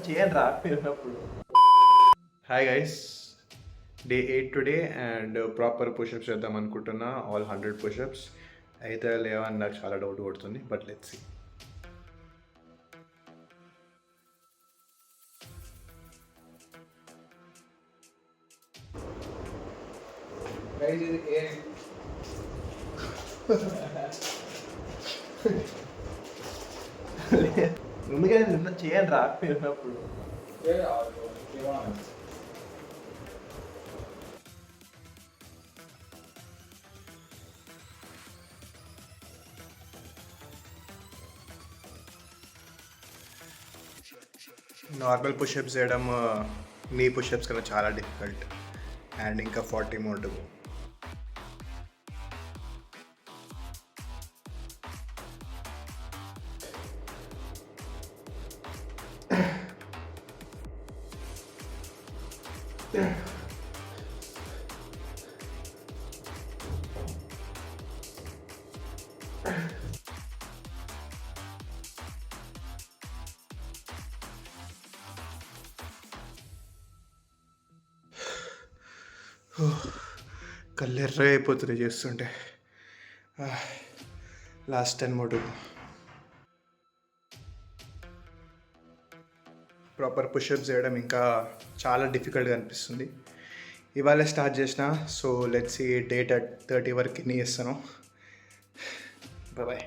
చేయండి రా ఉన్నప్పుడు. Hi guys, day 8 today and proper push-ups చేద్దాం అనుకుంటున్నా. ఆల్ 100 పుషప్స్ అయితే లేవని నాకు చాలా డౌట్ కొడుతుంది, బట్ లెట్స్ సీ. చేయండి రా ఉన్నప్పుడు. నార్మల్ పుషప్స్ చేయడం నీ పుషప్స్ కన్నా చాలా డిఫికల్ట్ అండ్ ఇంకా 40 మోర్ టు గో. కళ్ళు ఎర్రగా అయిపోతుంది చేస్తుంటే. Last 10 more to go. Proper push-ups చేయడం ఇంకా చాలా డిఫికల్ట్గా అనిపిస్తుంది. ఇవాళ స్టార్ట్ చేసిన, సో లెట్స్ సీ డే 30 వరకు ఎన్ని చేస్తాను. బాయ్.